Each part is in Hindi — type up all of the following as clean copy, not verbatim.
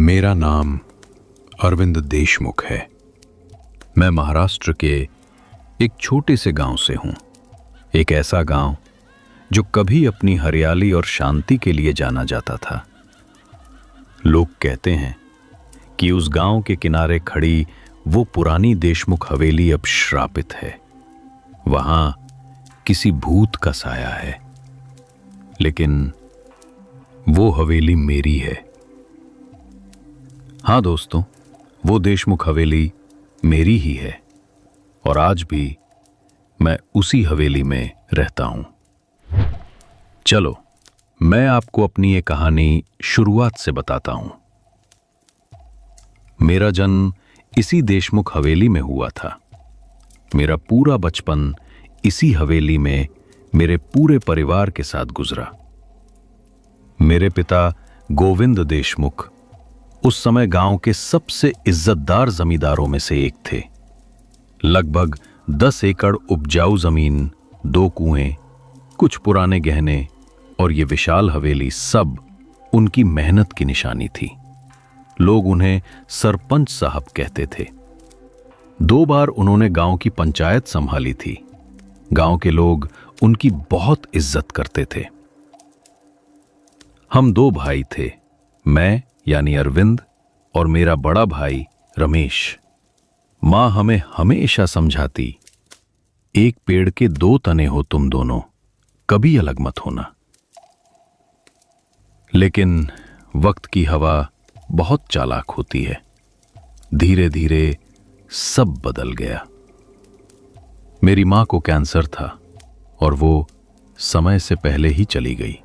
मेरा नाम अरविंद देशमुख है। मैं महाराष्ट्र के एक छोटे से गांव से हूं। एक ऐसा गांव जो कभी अपनी हरियाली और शांति के लिए जाना जाता था। लोग कहते हैं कि उस गांव के किनारे खड़ी वो पुरानी देशमुख हवेली अब श्रापित है। वहां किसी भूत का साया है, लेकिन वो हवेली मेरी है। हाँ दोस्तों, वो देशमुख हवेली मेरी ही है और आज भी मैं उसी हवेली में रहता हूं। चलो, मैं आपको अपनी ये कहानी शुरुआत से बताता हूं। मेरा जन्म इसी देशमुख हवेली में हुआ था। मेरा पूरा बचपन इसी हवेली में मेरे पूरे परिवार के साथ गुजरा। मेरे पिता गोविंद देशमुख उस समय गांव के सबसे इज्जतदार जमींदारों में से एक थे। लगभग 10 एकड़ उपजाऊ जमीन, 2 कुएं, कुछ पुराने गहने और ये विशाल हवेली सब उनकी मेहनत की निशानी थी। लोग उन्हें सरपंच साहब कहते थे। 2 बार उन्होंने गांव की पंचायत संभाली थी। गांव के लोग उनकी बहुत इज्जत करते थे। हम 2 भाई थे, मैं यानी अरविंद और मेरा बड़ा भाई रमेश। मां हमें हमेशा समझाती, एक पेड़ के 2 तने हो तुम दोनों, कभी अलग मत होना। लेकिन वक्त की हवा बहुत चालाक होती है। धीरे धीरे सब बदल गया। मेरी मां को कैंसर था और वो समय से पहले ही चली गई।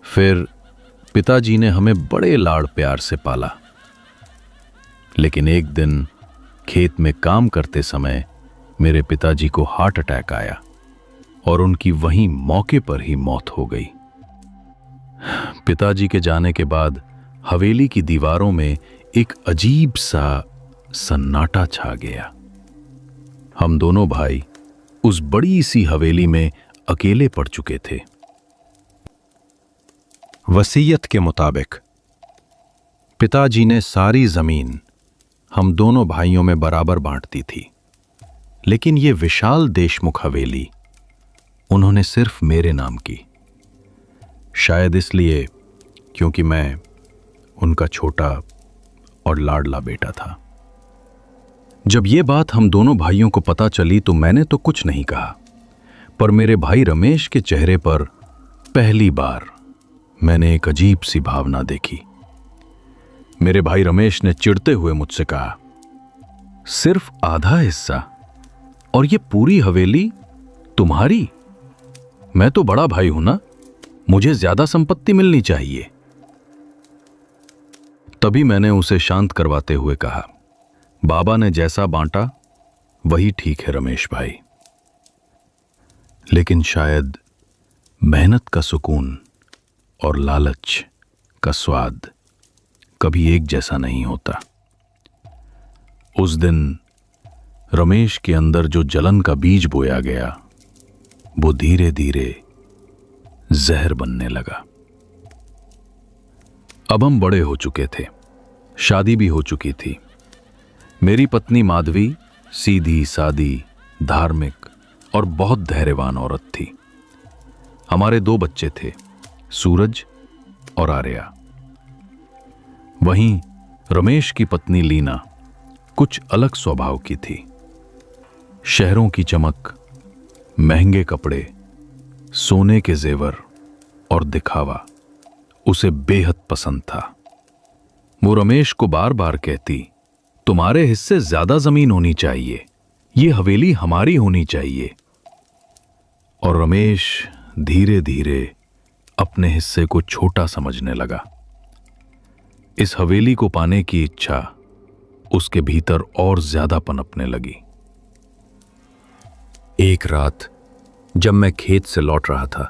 फिर पिताजी ने हमें बड़े लाड़ प्यार से पाला। लेकिन एक दिन खेत में काम करते समय मेरे पिताजी को हार्ट अटैक आया और उनकी वहीं मौके पर ही मौत हो गई। पिताजी के जाने के बाद हवेली की दीवारों में एक अजीब सा सन्नाटा छा गया। हम दोनों भाई उस बड़ी सी हवेली में अकेले पड़ चुके थे। वसीयत के मुताबिक पिताजी ने सारी जमीन हम दोनों भाइयों में बराबर बांट दी थी, लेकिन ये विशाल देशमुख हवेली उन्होंने सिर्फ मेरे नाम की। शायद इसलिए क्योंकि मैं उनका छोटा और लाडला बेटा था। जब ये बात हम दोनों भाइयों को पता चली तो मैंने तो कुछ नहीं कहा, पर मेरे भाई रमेश के चेहरे पर पहली बार मैंने एक अजीब सी भावना देखी। मेरे भाई रमेश ने चिढ़ते हुए मुझसे कहा, सिर्फ आधा हिस्सा और ये पूरी हवेली तुम्हारी? मैं तो बड़ा भाई हूं ना, मुझे ज्यादा संपत्ति मिलनी चाहिए। तभी मैंने उसे शांत करवाते हुए कहा, बाबा ने जैसा बांटा वही ठीक है रमेश भाई। लेकिन शायद मेहनत का सुकून और लालच का स्वाद कभी एक जैसा नहीं होता। उस दिन रमेश के अंदर जो जलन का बीज बोया गया वो धीरे धीरे जहर बनने लगा। अब हम बड़े हो चुके थे, शादी भी हो चुकी थी। मेरी पत्नी माधवी सीधी सादी, धार्मिक और बहुत धैर्यवान औरत थी। हमारे 2 बच्चे थे, सूरज और आर्या। वहीं रमेश की पत्नी लीना कुछ अलग स्वभाव की थी। शहरों की चमक, महंगे कपड़े, सोने के जेवर और दिखावा उसे बेहद पसंद था। वो रमेश को बार बार कहती, तुम्हारे हिस्से ज्यादा जमीन होनी चाहिए, ये हवेली हमारी होनी चाहिए। और रमेश धीरे धीरे अपने हिस्से को छोटा समझने लगा। इस हवेली को पाने की इच्छा उसके भीतर और ज्यादा पनपने लगी। एक रात जब मैं खेत से लौट रहा था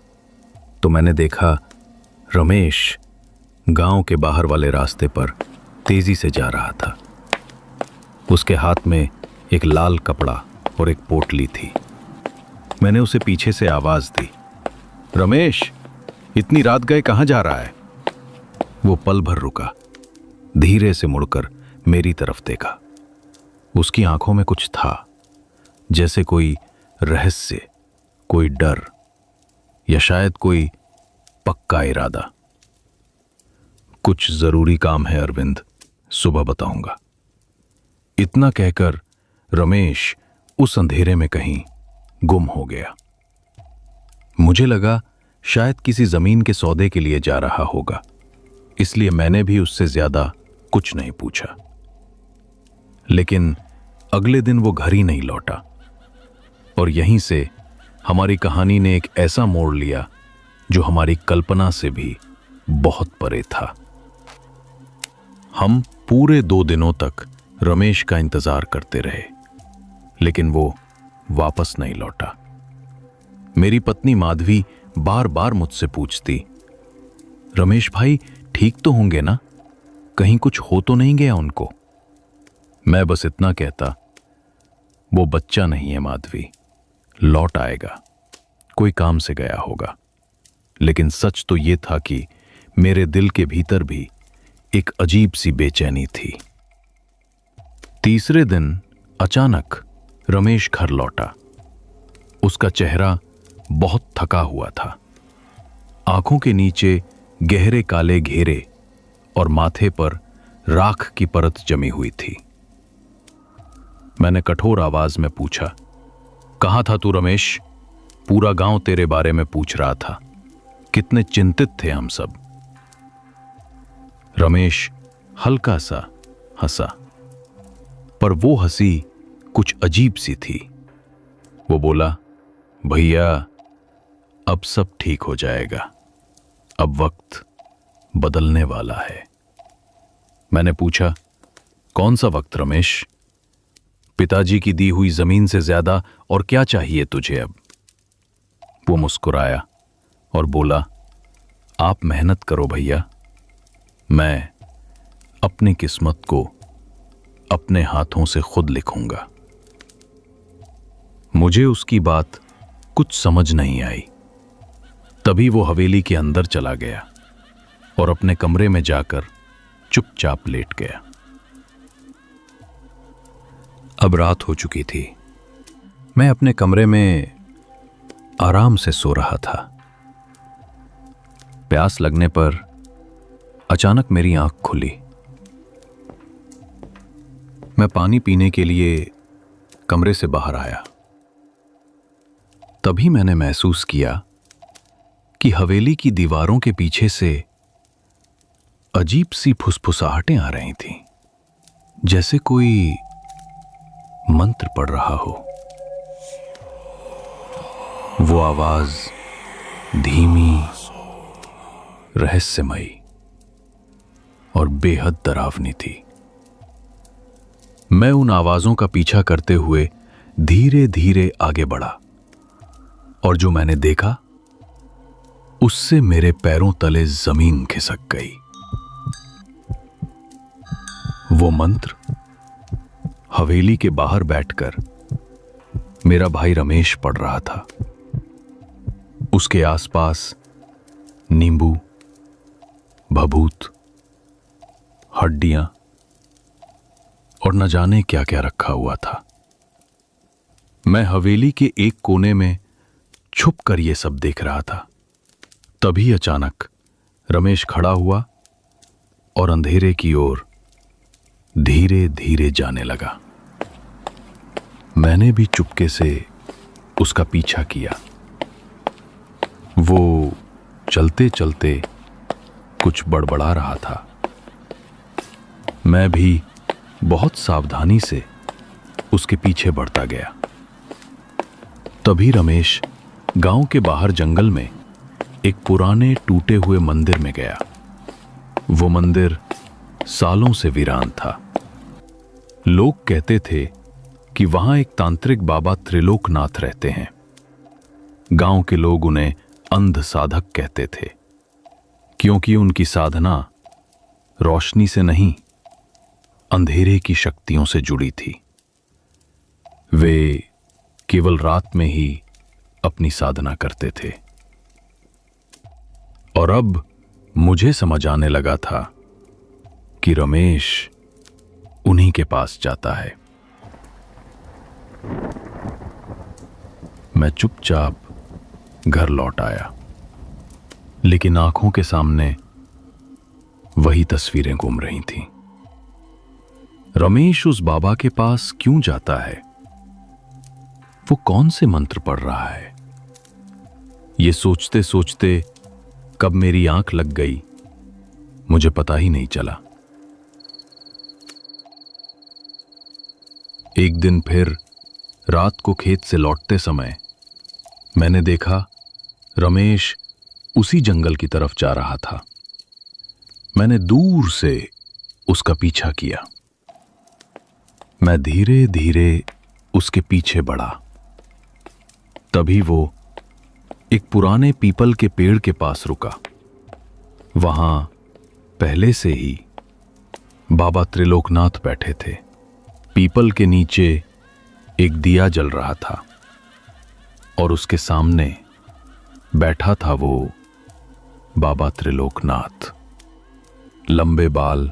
तो मैंने देखा रमेश गांव के बाहर वाले रास्ते पर तेजी से जा रहा था। उसके हाथ में एक लाल कपड़ा और एक पोटली थी। मैंने उसे पीछे से आवाज दी, रमेश, इतनी रात गए कहां जा रहा है? वो पल भर रुका, धीरे से मुड़कर मेरी तरफ देखा। उसकी आंखों में कुछ था, जैसे कोई रहस्य, कोई डर, या शायद कोई पक्का इरादा। कुछ जरूरी काम है अरविंद, सुबह बताऊंगा। इतना कहकर रमेश उस अंधेरे में कहीं गुम हो गया। मुझे लगा शायद किसी जमीन के सौदे के लिए जा रहा होगा, इसलिए मैंने भी उससे ज्यादा कुछ नहीं पूछा। लेकिन अगले दिन वो घर ही नहीं लौटा, और यहीं से हमारी कहानी ने एक ऐसा मोड़ लिया जो हमारी कल्पना से भी बहुत परे था। हम पूरे 2 दिनों तक रमेश का इंतजार करते रहे, लेकिन वो वापस नहीं लौटा। मेरी पत्नी माधवी बार बार मुझसे पूछती, रमेश भाई ठीक तो होंगे ना, कहीं कुछ हो तो नहीं गया उनको? मैं बस इतना कहता, वो बच्चा नहीं है माधवी, लौट आएगा, कोई काम से गया होगा। लेकिन सच तो ये था कि मेरे दिल के भीतर भी एक अजीब सी बेचैनी थी। तीसरे दिन अचानक रमेश घर लौटा। उसका चेहरा बहुत थका हुआ था। आंखों के नीचे गहरे काले घेरे और माथे पर राख की परत जमी हुई थी। मैंने कठोर आवाज में पूछा, कहाँ था तू रमेश? पूरा गांव तेरे बारे में पूछ रहा था, कितने चिंतित थे हम सब। रमेश हल्का सा हंसा, पर वो हंसी कुछ अजीब सी थी। वो बोला, भैया अब सब ठीक हो जाएगा, अब वक्त बदलने वाला है। मैंने पूछा, कौन सा वक्त रमेश? पिताजी की दी हुई जमीन से ज्यादा और क्या चाहिए तुझे अब? वो मुस्कुराया और बोला, आप मेहनत करो भैया, मैं अपनी किस्मत को अपने हाथों से खुद लिखूंगा। मुझे उसकी बात कुछ समझ नहीं आई। तभी वो हवेली के अंदर चला गया और अपने कमरे में जाकर चुपचाप लेट गया। अब रात हो चुकी थी। मैं अपने कमरे में आराम से सो रहा था। प्यास लगने पर अचानक मेरी आंख खुली। मैं पानी पीने के लिए कमरे से बाहर आया। तभी मैंने महसूस किया कि हवेली की दीवारों के पीछे से अजीब सी फुसफुसाहटें आ रही थीं, जैसे कोई मंत्र पढ़ रहा हो। वो आवाज धीमी, रहस्यमयी और बेहद डरावनी थी। मैं उन आवाजों का पीछा करते हुए धीरे धीरे आगे बढ़ा, और जो मैंने देखा उससे मेरे पैरों तले जमीन खिसक गई। वो मंत्र हवेली के बाहर बैठकर मेरा भाई रमेश पढ़ रहा था। उसके आसपास नींबू, भभूत, हड्डियां और न जाने क्या क्या रखा हुआ था। मैं हवेली के एक कोने में छुप कर यह सब देख रहा था। तभी अचानक रमेश खड़ा हुआ और अंधेरे की ओर धीरे धीरे जाने लगा। मैंने भी चुपके से उसका पीछा किया। वो चलते चलते कुछ बड़बड़ा रहा था। मैं भी बहुत सावधानी से उसके पीछे बढ़ता गया। तभी रमेश गांव के बाहर जंगल में एक पुराने टूटे हुए मंदिर में गया। वो मंदिर सालों से वीरान था। लोग कहते थे कि वहां एक तांत्रिक बाबा त्रिलोकनाथ रहते हैं। गांव के लोग उन्हें अंध साधक कहते थे, क्योंकि उनकी साधना रोशनी से नहीं, अंधेरे की शक्तियों से जुड़ी थी। वे केवल रात में ही अपनी साधना करते थे। और अब मुझे समझ आने लगा था कि रमेश उन्हीं के पास जाता है। मैं चुपचाप घर लौट आया, लेकिन आंखों के सामने वही तस्वीरें घूम रही थीं। रमेश उस बाबा के पास क्यों जाता है? वो कौन से मंत्र पढ़ रहा है? ये सोचते सोचते कब मेरी आंख लग गई, मुझे पता ही नहीं चला। एक दिन फिर रात को खेत से लौटते समय मैंने देखा रमेश उसी जंगल की तरफ जा रहा था। मैंने दूर से उसका पीछा किया। मैं धीरे धीरे उसके पीछे बढ़ा। तभी वो एक पुराने पीपल के पेड़ के पास रुका। वहां पहले से ही बाबा त्रिलोकनाथ बैठे थे। पीपल के नीचे एक दिया जल रहा था और उसके सामने बैठा था वो बाबा त्रिलोकनाथ। लंबे बाल,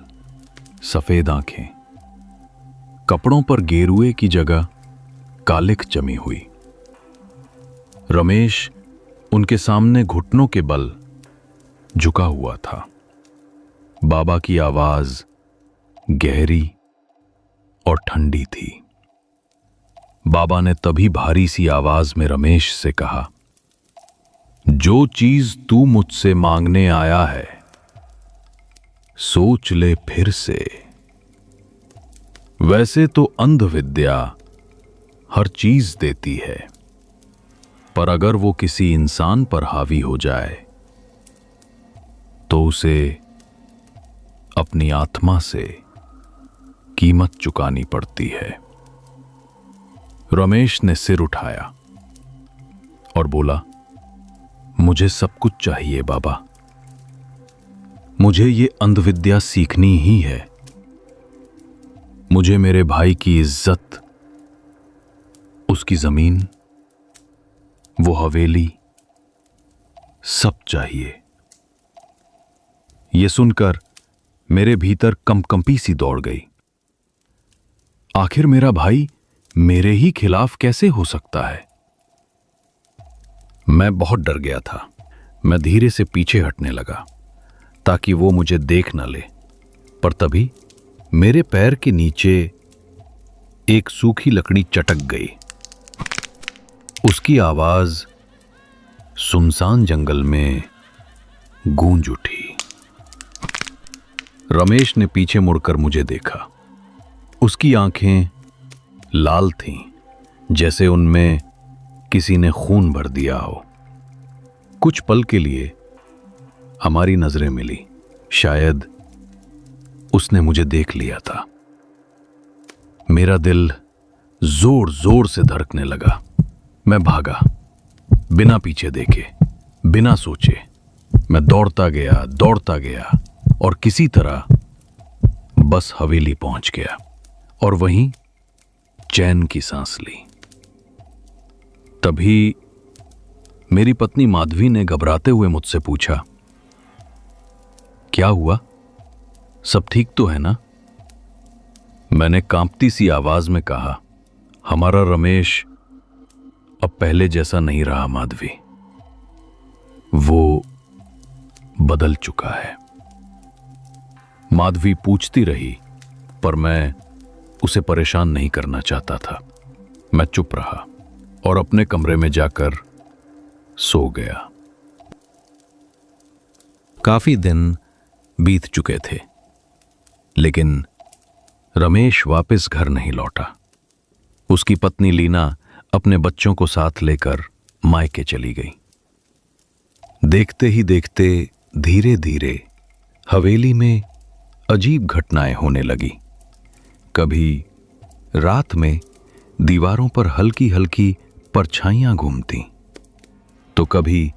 सफेद आंखें, कपड़ों पर गेरुए की जगह कालिख जमी हुई। रमेश उनके सामने घुटनों के बल झुका हुआ था। बाबा की आवाज गहरी और ठंडी थी। बाबा ने तभी भारी सी आवाज में रमेश से कहा, जो चीज तू मुझसे मांगने आया है, सोच ले फिर से। वैसे तो अंध विद्या हर चीज देती है, पर अगर वो किसी इंसान पर हावी हो जाए तो उसे अपनी आत्मा से कीमत चुकानी पड़ती है। रमेश ने सिर उठाया और बोला, मुझे सब कुछ चाहिए बाबा। मुझे ये अंधविद्या सीखनी ही है। मुझे मेरे भाई की इज्जत, उसकी जमीन, वो हवेली, सब चाहिए। ये सुनकर मेरे भीतर कंपकंपी सी दौड़ गई। आखिर मेरा भाई मेरे ही खिलाफ कैसे हो सकता है? मैं बहुत डर गया था। मैं धीरे से पीछे हटने लगा ताकि वो मुझे देख न ले, पर तभी मेरे पैर के नीचे एक सूखी लकड़ी चटक गई। उसकी आवाज सुनसान जंगल में गूंज उठी। रमेश ने पीछे मुड़कर मुझे देखा। उसकी आंखें लाल थीं, जैसे उनमें किसी ने खून भर दिया हो। कुछ पल के लिए हमारी नजरें मिली। शायद उसने मुझे देख लिया था। मेरा दिल जोर जोर से धड़कने लगा। मैं भागा, बिना पीछे देखे, बिना सोचे। मैं दौड़ता गया और किसी तरह बस हवेली पहुंच गया और वहीं चैन की सांस ली। तभी मेरी पत्नी माधवी ने घबराते हुए मुझसे पूछा, क्या हुआ? सब ठीक तो है ना? मैंने कांपती सी आवाज में कहा, हमारा रमेश अब पहले जैसा नहीं रहा माधवी। वो बदल चुका है। माधवी पूछती रही, पर मैं उसे परेशान नहीं करना चाहता था। मैं चुप रहा और अपने कमरे में जाकर सो गया। काफी दिन बीत चुके थे, लेकिन रमेश वापस घर नहीं लौटा। उसकी पत्नी लीना अपने बच्चों को साथ लेकर मायके चली गई। देखते ही देखते धीरे धीरे हवेली में अजीब घटनाएं होने लगी। कभी रात में दीवारों पर हल्की हल्की परछाइयां घूमती, तो कभी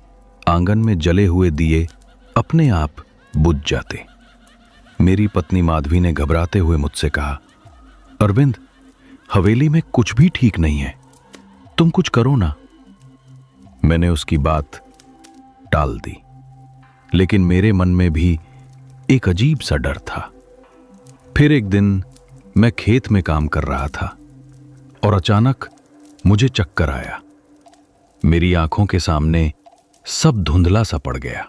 आंगन में जले हुए दिए अपने आप बुझ जाते। मेरी पत्नी माधवी ने घबराते हुए मुझसे कहा, अरविंद, हवेली में कुछ भी ठीक नहीं है, तुम कुछ करो ना। मैंने उसकी बात टाल दी, लेकिन मेरे मन में भी एक अजीब सा डर था। फिर एक दिन मैं खेत में काम कर रहा था और अचानक मुझे चक्कर आया। मेरी आंखों के सामने सब धुंधला सा पड़ गया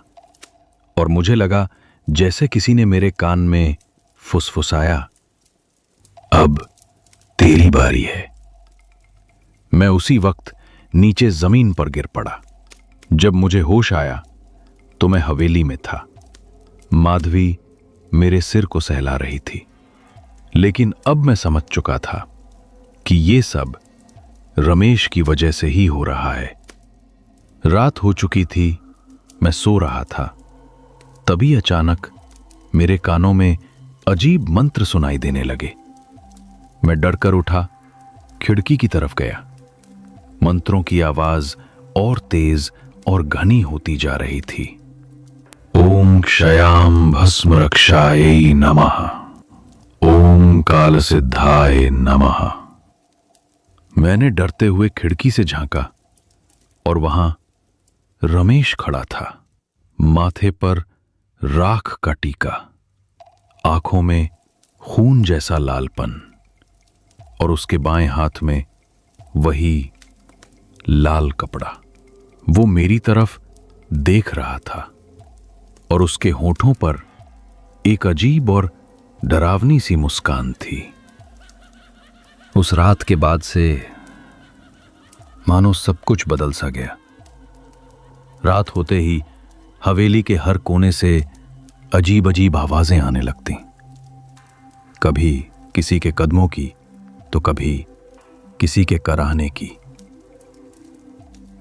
और मुझे लगा जैसे किसी ने मेरे कान में फुसफुसाया, अब तेरी बारी है। मैं उसी वक्त नीचे जमीन पर गिर पड़ा। जब मुझे होश आया तो मैं हवेली में था। माधवी मेरे सिर को सहला रही थी, लेकिन अब मैं समझ चुका था कि ये सब रमेश की वजह से ही हो रहा है। रात हो चुकी थी, मैं सो रहा था। तभी अचानक मेरे कानों में अजीब मंत्र सुनाई देने लगे। मैं डरकर उठा, खिड़की की तरफ गया। मंत्रों की आवाज और तेज और घनी होती जा रही थी। ओम क्षयाम भस्म रक्षायै नमः, ओम काल सिद्धाय नमः। मैंने डरते हुए खिड़की से झांका और वहां रमेश खड़ा था। माथे पर राख का टीका, आंखों में खून जैसा लालपन और उसके बाएं हाथ में वही लाल कपड़ा। वो मेरी तरफ देख रहा था और उसके होठों पर एक अजीब और डरावनी सी मुस्कान थी। उस रात के बाद से मानो सब कुछ बदल सा गया। रात होते ही हवेली के हर कोने से अजीब अजीब आवाजें आने लगती, कभी किसी के कदमों की तो कभी किसी के कराहने की।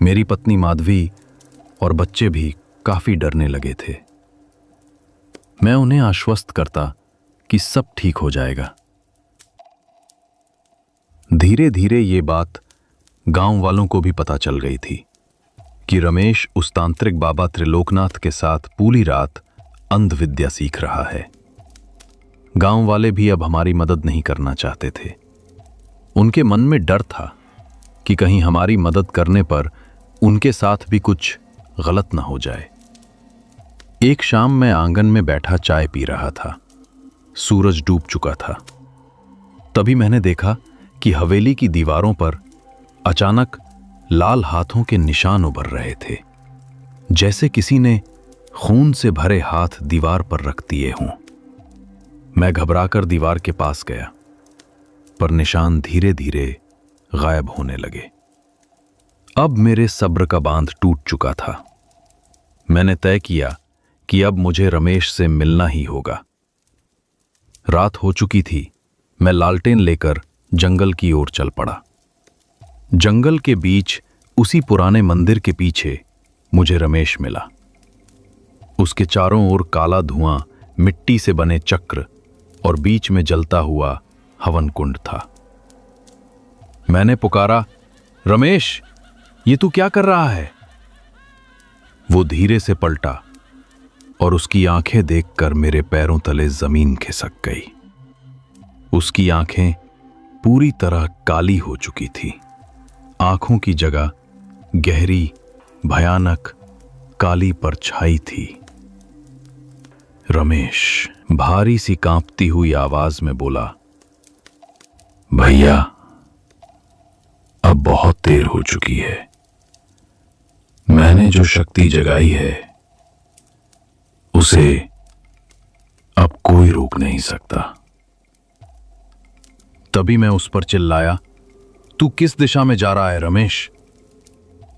मेरी पत्नी माधवी और बच्चे भी काफी डरने लगे थे। मैं उन्हें आश्वस्त करता कि सब ठीक हो जाएगा। धीरे धीरे ये बात गांव वालों को भी पता चल गई थी कि रमेश उस तांत्रिक बाबा त्रिलोकनाथ के साथ पूरी रात अंध विद्या सीख रहा है। गांव वाले भी अब हमारी मदद नहीं करना चाहते थे। उनके मन में डर था कि कहीं हमारी मदद करने पर उनके साथ भी कुछ गलत ना हो जाए। एक शाम मैं आंगन में बैठा चाय पी रहा था। सूरज डूब चुका था। तभी मैंने देखा कि हवेली की दीवारों पर अचानक लाल हाथों के निशान उभर रहे थे, जैसे किसी ने खून से भरे हाथ दीवार पर रख दिए हों। मैं घबराकर दीवार के पास गया, पर निशान धीरे धीरे गायब होने लगे। अब मेरे सब्र का बांध टूट चुका था। मैंने तय किया कि अब मुझे रमेश से मिलना ही होगा। रात हो चुकी थी। मैं लालटेन लेकर जंगल की ओर चल पड़ा। जंगल के बीच उसी पुराने मंदिर के पीछे मुझे रमेश मिला। उसके चारों ओर काला धुआं, मिट्टी से बने चक्र और बीच में जलता हुआ हवन कुंड था। मैंने पुकारा, रमेश, ये तू क्या कर रहा है? वो धीरे से पलटा और उसकी आंखें देखकर मेरे पैरों तले जमीन खिसक गई। उसकी आंखें पूरी तरह काली हो चुकी थी। आंखों की जगह गहरी, भयानक काली परछाई थी। रमेश भारी सी कांपती हुई आवाज में बोला, भैया, अब बहुत देर हो चुकी है। मैंने जो शक्ति जगाई है उसे अब कोई रोक नहीं सकता। तभी मैं उस पर चिल्लाया, तू किस दिशा में जा रहा है रमेश?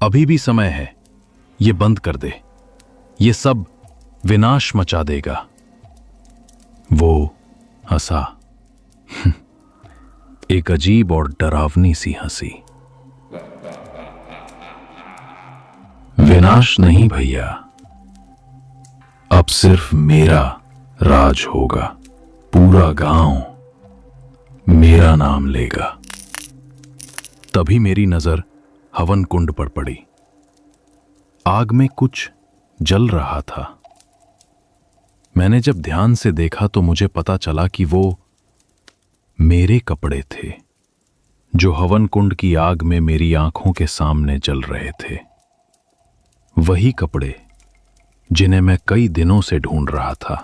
अभी भी समय है, ये बंद कर दे। ये सब विनाश मचा देगा। वो हंसा, एक अजीब और डरावनी सी हंसी। विनाश नहीं भैया, अब सिर्फ मेरा राज होगा। पूरा गांव मेरा नाम लेगा। तभी मेरी नजर हवन कुंड पर पड़ी। आग में कुछ जल रहा था। मैंने जब ध्यान से देखा तो मुझे पता चला कि वो मेरे कपड़े थे, जो हवन कुंड की आग में मेरी आंखों के सामने जल रहे थे। वही कपड़े जिन्हें मैं कई दिनों से ढूंढ रहा था।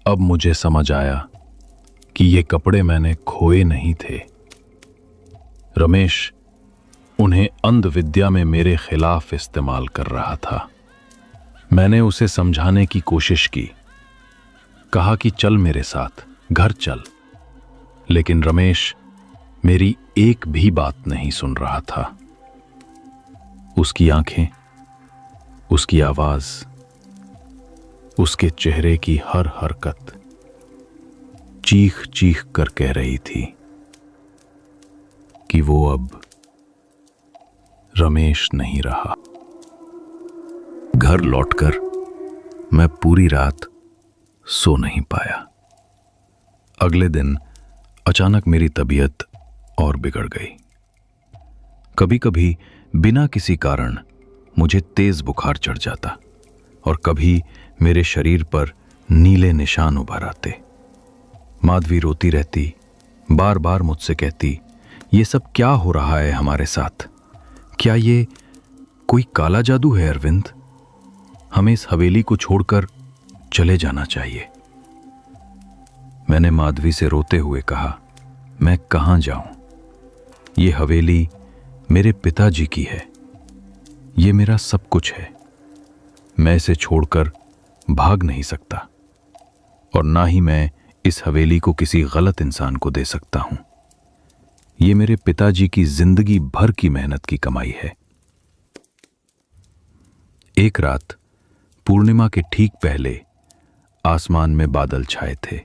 अब मुझे समझ आया कि ये कपड़े मैंने खोए नहीं थे। रमेश उन्हें अंधविद्या में मेरे खिलाफ इस्तेमाल कर रहा था। मैंने उसे समझाने की कोशिश की, कहा कि चल मेरे साथ, घर चल, लेकिन रमेश मेरी एक भी बात नहीं सुन रहा था। उसकी आंखें, उसकी आवाज, उसके चेहरे की हर हरकत चीख चीख कर कह रही थी कि वो अब रमेश नहीं रहा। घर लौटकर मैं पूरी रात सो नहीं पाया। अगले दिन अचानक मेरी तबीयत और बिगड़ गई। कभी कभी बिना किसी कारण मुझे तेज बुखार चढ़ जाता और कभी मेरे शरीर पर नीले निशान उभर आते। माधवी रोती रहती, बार बार मुझसे कहती, ये सब क्या हो रहा है हमारे साथ? क्या ये कोई काला जादू है अरविंद? हमें इस हवेली को छोड़कर चले जाना चाहिए। मैंने माधवी से रोते हुए कहा, मैं कहां जाऊं? ये हवेली मेरे पिताजी की है, ये मेरा सब कुछ है। मैं इसे छोड़कर भाग नहीं सकता और ना ही मैं इस हवेली को किसी गलत इंसान को दे सकता हूं। ये मेरे पिताजी की जिंदगी भर की मेहनत की कमाई है। एक रात पूर्णिमा के ठीक पहले आसमान में बादल छाए थे।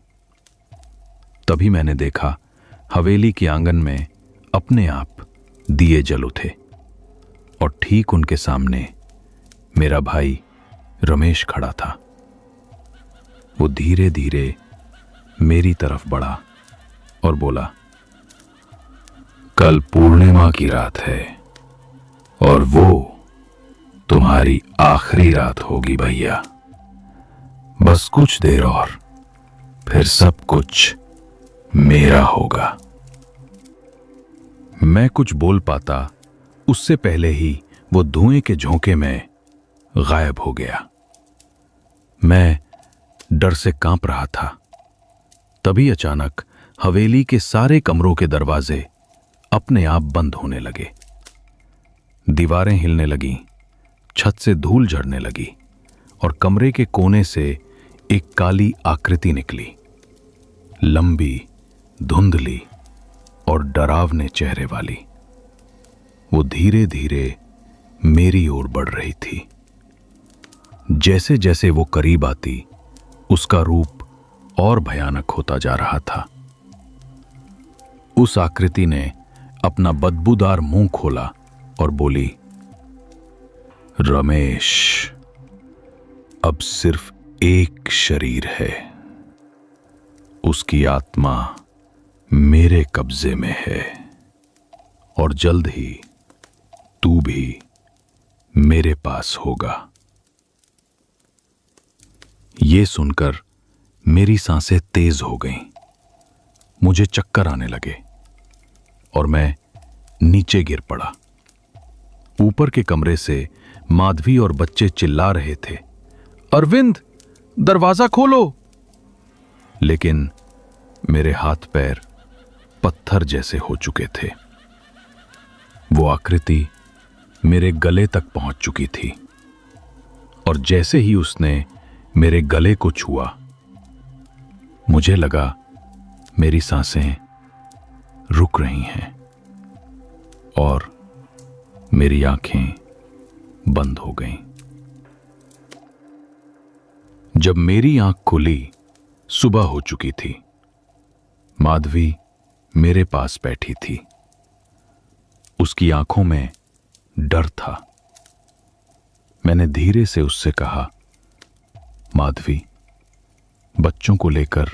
तभी मैंने देखा हवेली के आंगन में अपने आप दिए जल उठे और ठीक उनके सामने मेरा भाई रमेश खड़ा था। वो धीरे धीरे मेरी तरफ बढ़ा और बोला, कल पूर्णिमा की रात है और वो तुम्हारी आखिरी रात होगी भैया। बस कुछ देर और फिर सब कुछ मेरा होगा। मैं कुछ बोल पाता उससे पहले ही वो धुएं के झोंके में गायब हो गया। मैं डर से कांप रहा था। तभी अचानक हवेली के सारे कमरों के दरवाजे अपने आप बंद होने लगे। दीवारें हिलने लगीं, छत से धूल झड़ने लगी और कमरे के कोने से एक काली आकृति निकली, लंबी, धुंधली और डरावने चेहरे वाली। वो धीरे धीरे मेरी ओर बढ़ रही थी। जैसे जैसे वो करीब आती, उसका रूप और भयानक होता जा रहा था। उस आकृति ने अपना बदबूदार मुंह खोला और बोली, रमेश, अब सिर्फ एक शरीर है। उसकी आत्मा मेरे कब्जे में है और जल्द ही तू भी मेरे पास होगा। ये सुनकर मेरी सांसें तेज हो गईं। मुझे चक्कर आने लगे और मैं नीचे गिर पड़ा। ऊपर के कमरे से माधवी और बच्चे चिल्ला रहे थे, अरविंद, दरवाजा खोलो। लेकिन मेरे हाथ पैर पत्थर जैसे हो चुके थे। वो आकृति मेरे गले तक पहुंच चुकी थी और जैसे ही उसने मेरे गले को छुआ, मुझे लगा मेरी सांसें रुक रही हैं और मेरी आंखें बंद हो गईं। जब मेरी आंख खुली, सुबह हो चुकी थी। माधवी मेरे पास बैठी थी। उसकी आंखों में डर था। मैंने धीरे से उससे कहा, माधवी, बच्चों को लेकर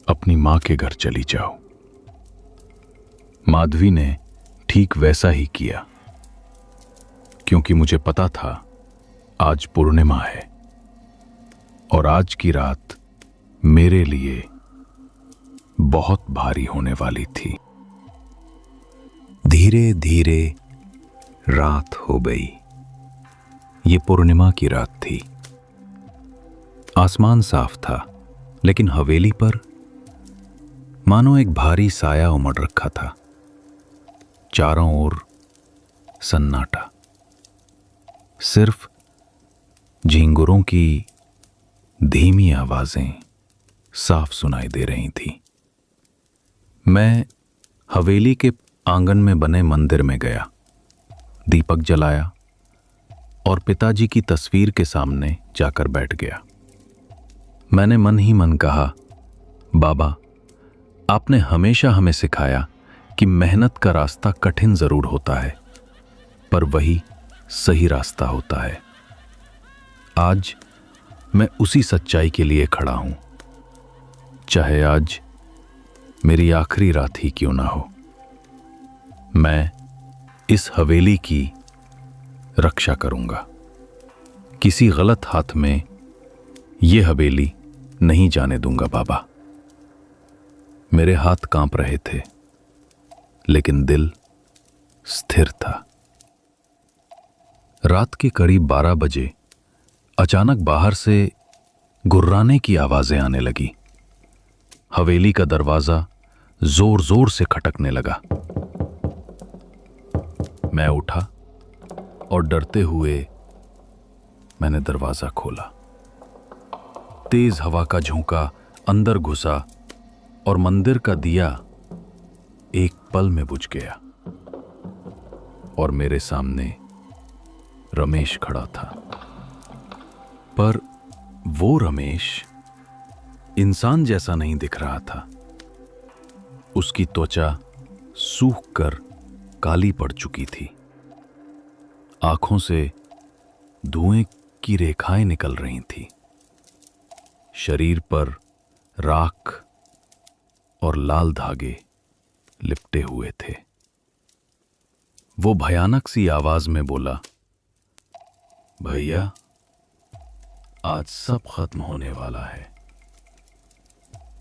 अपनी मां के घर चली जाओ। माधवी ने ठीक वैसा ही किया, क्योंकि मुझे पता था आज पूर्णिमा है और आज की रात मेरे लिए बहुत भारी होने वाली थी। धीरे धीरे रात हो गई। ये पूर्णिमा की रात थी। आसमान साफ था, लेकिन हवेली पर मानो एक भारी साया उमड़ रखा था। चारों ओर सन्नाटा, सिर्फ झींगुरों की धीमी आवाजें साफ सुनाई दे रही थीं। मैं हवेली के आंगन में बने मंदिर में गया, दीपक जलाया और पिताजी की तस्वीर के सामने जाकर बैठ गया। मैंने मन ही मन कहा, बाबा, आपने हमेशा हमें सिखाया कि मेहनत का रास्ता कठिन जरूर होता है, पर वही सही रास्ता होता है। आज मैं उसी सच्चाई के लिए खड़ा हूं, चाहे आज मेरी आखिरी रात ही क्यों ना हो। मैं इस हवेली की रक्षा करूंगा। किसी गलत हाथ में यह हवेली नहीं जाने दूंगा बाबा। मेरे हाथ कांप रहे थे, लेकिन दिल स्थिर था। रात के करीब 12 बजे अचानक बाहर से गुर्राने की आवाजें आने लगी। हवेली का दरवाजा जोर जोर से खटकने लगा। मैं उठा और डरते हुए मैंने दरवाजा खोला। तेज हवा का झोंका अंदर घुसा और मंदिर का दिया एक पल में बुझ गया और मेरे सामने रमेश खड़ा था। पर वो रमेश इंसान जैसा नहीं दिख रहा था। उसकी त्वचा सूख कर काली पड़ चुकी थी। आंखों से धुएं की रेखाएं निकल रही थीं। शरीर पर राख और लाल धागे लिपटे हुए थे। वो भयानक सी आवाज में बोला, भैया, आज सब खत्म होने वाला है।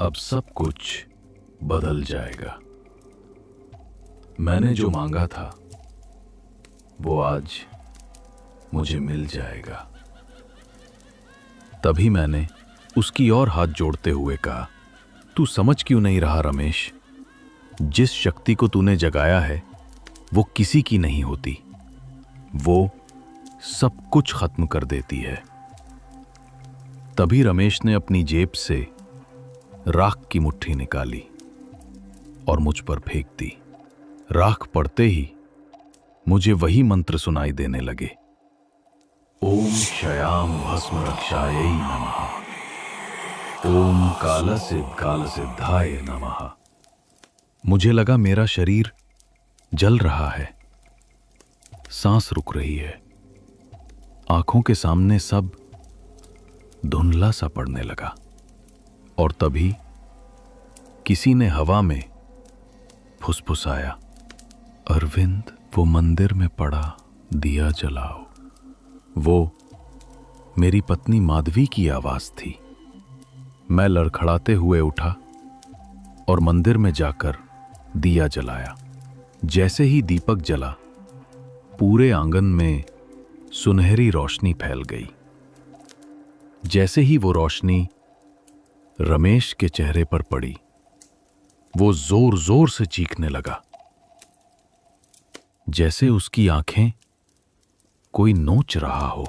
अब सब कुछ बदल जाएगा। मैंने जो मांगा था वो आज मुझे मिल जाएगा। तभी मैंने उसकी ओर हाथ जोड़ते हुए कहा, तू समझ क्यों नहीं रहा रमेश? जिस शक्ति को तूने जगाया है वो किसी की नहीं होती। वो सब कुछ खत्म कर देती है। तभी रमेश ने अपनी जेब से राख की मुट्ठी निकाली और मुझ पर फेंक दी। राख पड़ते ही मुझे वही मंत्र सुनाई देने लगे, ओम क्षयाम भस्म रक्षायै नमः, ओम कालसिद्धाय नमः। मुझे लगा मेरा शरीर जल रहा है, सांस रुक रही है, आंखों के सामने सब धुंधला सा पड़ने लगा। और तभी किसी ने हवा में फुसफुसाया, अरविंद, वो मंदिर में पड़ा दिया जलाओ। वो मेरी पत्नी माधवी की आवाज थी। मैं लड़खड़ाते हुए उठा और मंदिर में जाकर दिया जलाया। जैसे ही दीपक जला, पूरे आंगन में सुनहरी रोशनी फैल गई। जैसे ही वो रोशनी रमेश के चेहरे पर पड़ी, वो जोर जोर से चीखने लगा, जैसे उसकी आंखें कोई नोच रहा हो।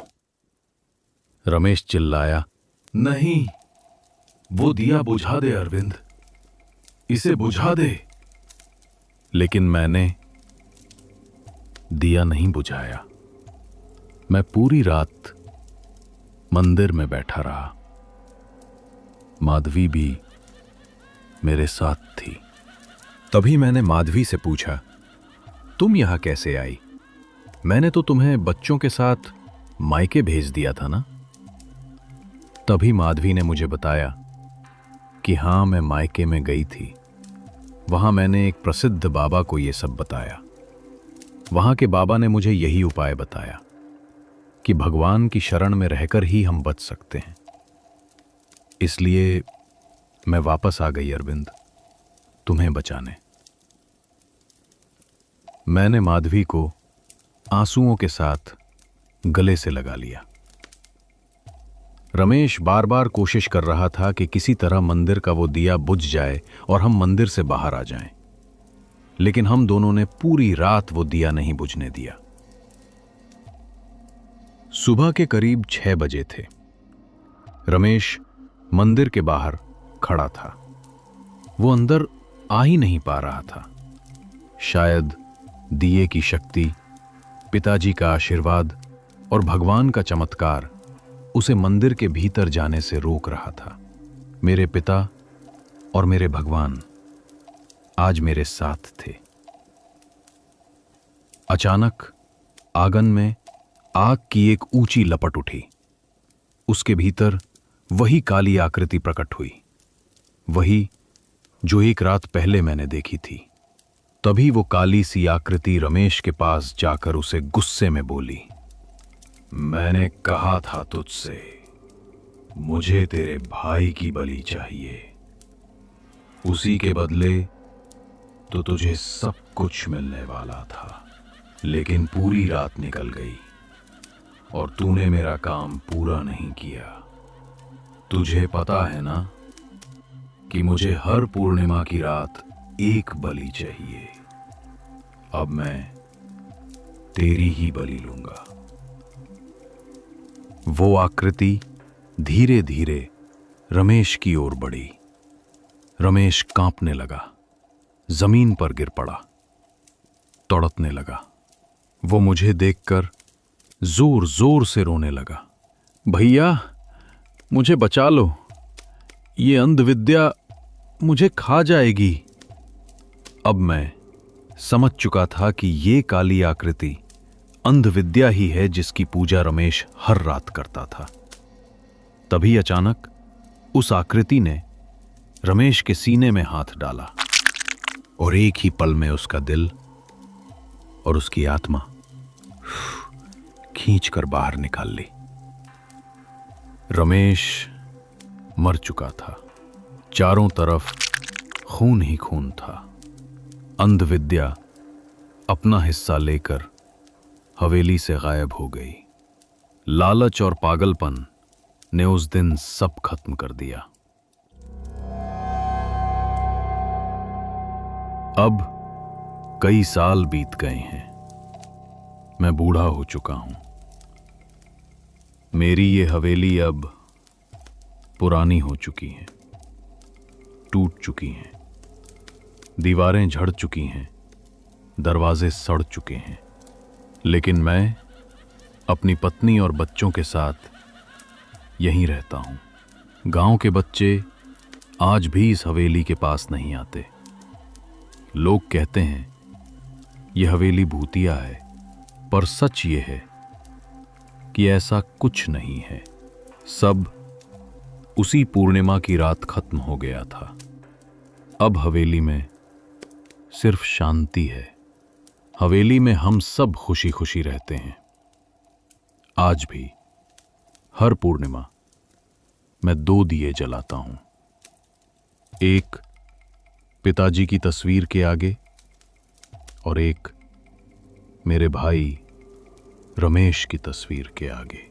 रमेश चिल्लाया, नहीं, वो दिया बुझा दे अरविंद, इसे बुझा दे। लेकिन मैंने दिया नहीं बुझाया। मैं पूरी रात मंदिर में बैठा रहा। माधवी भी मेरे साथ थी। तभी मैंने माधवी से पूछा, तुम यहां कैसे आई? मैंने तो तुम्हें बच्चों के साथ मायके भेज दिया था ना? तभी माधवी ने मुझे बताया कि हां, मैं मायके में गई थी। वहां मैंने एक प्रसिद्ध बाबा को यह सब बताया। वहां के बाबा ने मुझे यही उपाय बताया कि भगवान की शरण में रहकर ही हम बच सकते हैं। इसलिए मैं वापस आ गई अरविंद, तुम्हें बचाने। मैंने माधवी को आंसुओं के साथ गले से लगा लिया। रमेश बार बार कोशिश कर रहा था कि किसी तरह मंदिर का वो दिया बुझ जाए और हम मंदिर से बाहर आ जाएं। लेकिन हम दोनों ने पूरी रात वो दिया नहीं बुझने दिया। सुबह के करीब 6 बजे थे। रमेश मंदिर के बाहर खड़ा था। वो अंदर आ ही नहीं पा रहा था। शायद दिए की शक्ति, पिताजी का आशीर्वाद और भगवान का चमत्कार उसे मंदिर के भीतर जाने से रोक रहा था। मेरे पिता और मेरे भगवान आज मेरे साथ थे। अचानक आंगन में आग की एक ऊंची लपट उठी। उसके भीतर वही काली आकृति प्रकट हुई, वही जो एक रात पहले मैंने देखी थी। तभी वो काली सी आकृति रमेश के पास जाकर उसे गुस्से में बोली, मैंने कहा था तुझसे, मुझे तेरे भाई की बलि चाहिए। उसी के बदले तो तुझे सब कुछ मिलने वाला था, लेकिन पूरी रात निकल गई और तूने मेरा काम पूरा नहीं किया। तुझे पता है ना कि मुझे हर पूर्णिमा की रात एक बलि चाहिए। अब मैं तेरी ही बलि लूंगा। वो आकृति धीरे धीरे रमेश की ओर बढ़ी। रमेश कांपने लगा, जमीन पर गिर पड़ा, तड़पने लगा। वो मुझे देखकर जोर जोर से रोने लगा, भैया मुझे बचा लो, ये अंधविद्या मुझे खा जाएगी। अब मैं समझ चुका था कि ये काली आकृति अंधविद्या ही है जिसकी पूजा रमेश हर रात करता था। तभी अचानक उस आकृति ने रमेश के सीने में हाथ डाला और एक ही पल में उसका दिल और उसकी आत्मा खींचकर बाहर निकाल ली। रमेश मर चुका था। चारों तरफ खून ही खून था। अंधविद्या अपना हिस्सा लेकर हवेली से गायब हो गई। लालच और पागलपन ने उस दिन सब खत्म कर दिया। अब कई साल बीत गए हैं। मैं बूढ़ा हो चुका हूं। मेरी ये हवेली अब पुरानी हो चुकी है, टूट चुकी हैं, दीवारें झड़ चुकी हैं, दरवाजे सड़ चुके हैं। लेकिन मैं अपनी पत्नी और बच्चों के साथ यहीं रहता हूं। गांव के बच्चे आज भी इस हवेली के पास नहीं आते। लोग कहते हैं यह हवेली भूतिया है, पर सच ये है कि ऐसा कुछ नहीं है। सब उसी पूर्णिमा की रात खत्म हो गया था। अब हवेली में सिर्फ शांति है। हवेली में हम सब खुशी खुशी रहते हैं। आज भी हर पूर्णिमा मैं 2 दिए जलाता हूं, एक पिताजी की तस्वीर के आगे और एक मेरे भाई रमेश की तस्वीर के आगे।